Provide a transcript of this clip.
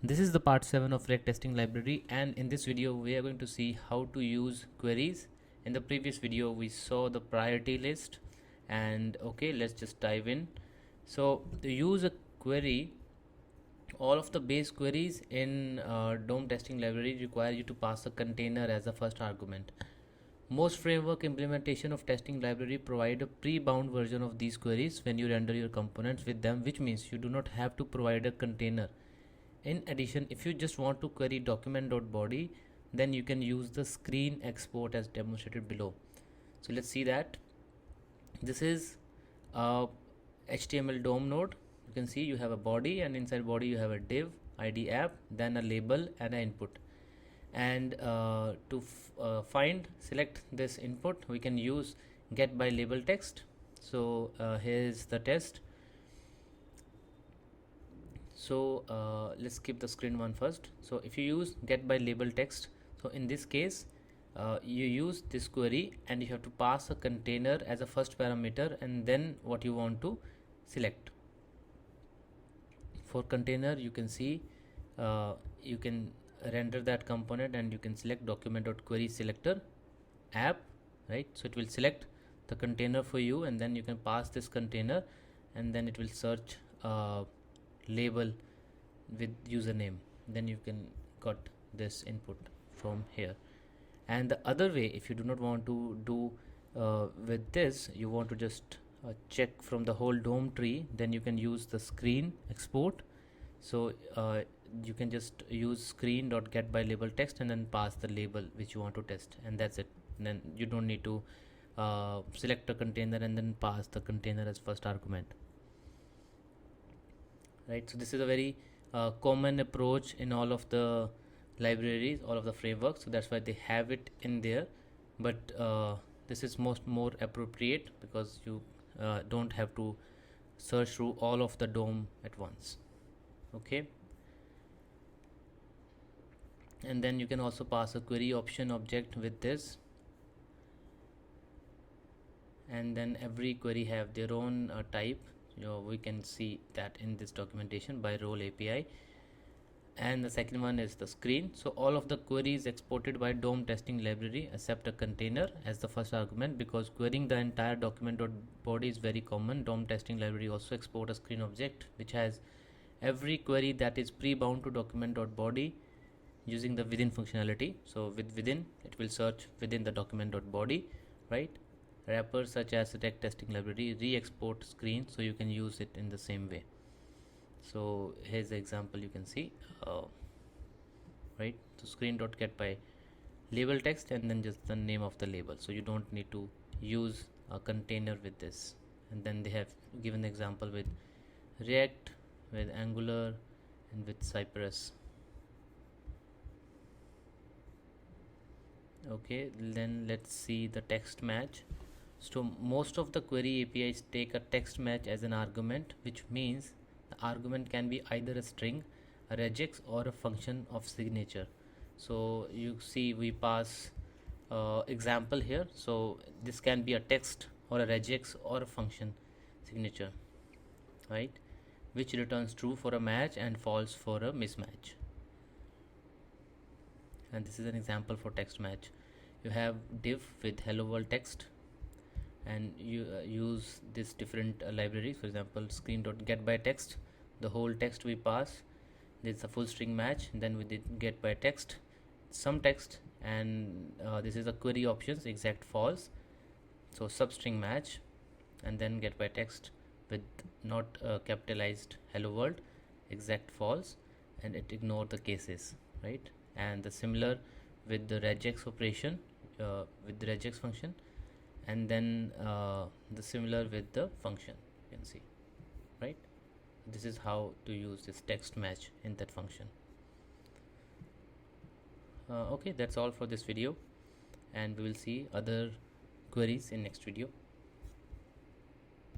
This is the part 7 of React testing library, and in this video we are going to see how to use queries. In the previous video we saw the priority list, and okay, let's just dive in. So to use a query, all of the base queries in DOM testing library require you to pass a container as the first argument. Most framework implementation of testing library provide a pre-bound version of these queries when you render your components with them, which means you do not have to provide a container. In addition, if you just want to query document.body, then you can use the screen export as demonstrated below. So let's see that. This is a HTML DOM node. You can see you have a body, and inside body you have a div, ID app, then a label and an input. And to select this input, we can use getBy label text. So here's the test. So let's skip the screen one first. So if you use getBy label text, so in this case you use this query and you have to pass a container as a first parameter and then what you want to select. For container, you can see you can render that component and you can select document.query selector app, right? So it will select the container for you, and then you can pass this container and then it will search label with username. Then you can got this input from here. And the other way, if you do not want to do with this, you want to just check from the whole DOM tree, then you can use the screen export. So you can just use screen.getBy label text and then pass the label which you want to test, and that's it. And then you don't need to select a container and then pass the container as first argument, right? So this is a very common approach in all of the libraries, all of the frameworks, so that's why they have it in there. But this is more appropriate because you don't have to search through all of the DOM at once. Okay, and then you can also pass a query option object with this, and then every query have their own type. We can see that in this documentation by role API. And the second one is the screen. So all of the queries exported by DOM testing library accept a container as the first argument, because querying the entire document.body is very common. DOM testing library also export a screen object which has every query that is pre-bound to document.body using the within functionality. So with within, it will search within the document.body, right? Wrappers such as React testing library re-export screen, so you can use it in the same way. So here's the example, you can see, right? So screen.getBy label text and then just the name of the label, so you don't need to use a container with this. And then they have given the example with React, with Angular, and with Cypress. Okay, then let's see the text match. So most of the query APIs take a text match as an argument, which means the argument can be either a string, a regex, or a function of signature. So you see we pass example here, so this can be a text or a regex or a function signature, right, which returns true for a match and false for a mismatch. And this is an example for text match. You have div with hello world text, and you use this different libraries. For example, screen.getBy text, the whole text we pass, this is a full string match. Then we did getBy text, some text, and this is a query options exact false, so substring match. And then getBy text with not capitalized hello world, exact false, and it ignore the cases, right? And the similar with the regex operation, with the regex function, and then the similar with the function, you can see, right? This is how to use this text match in that function. Okay, that's all for this video, and we will see other queries in next video.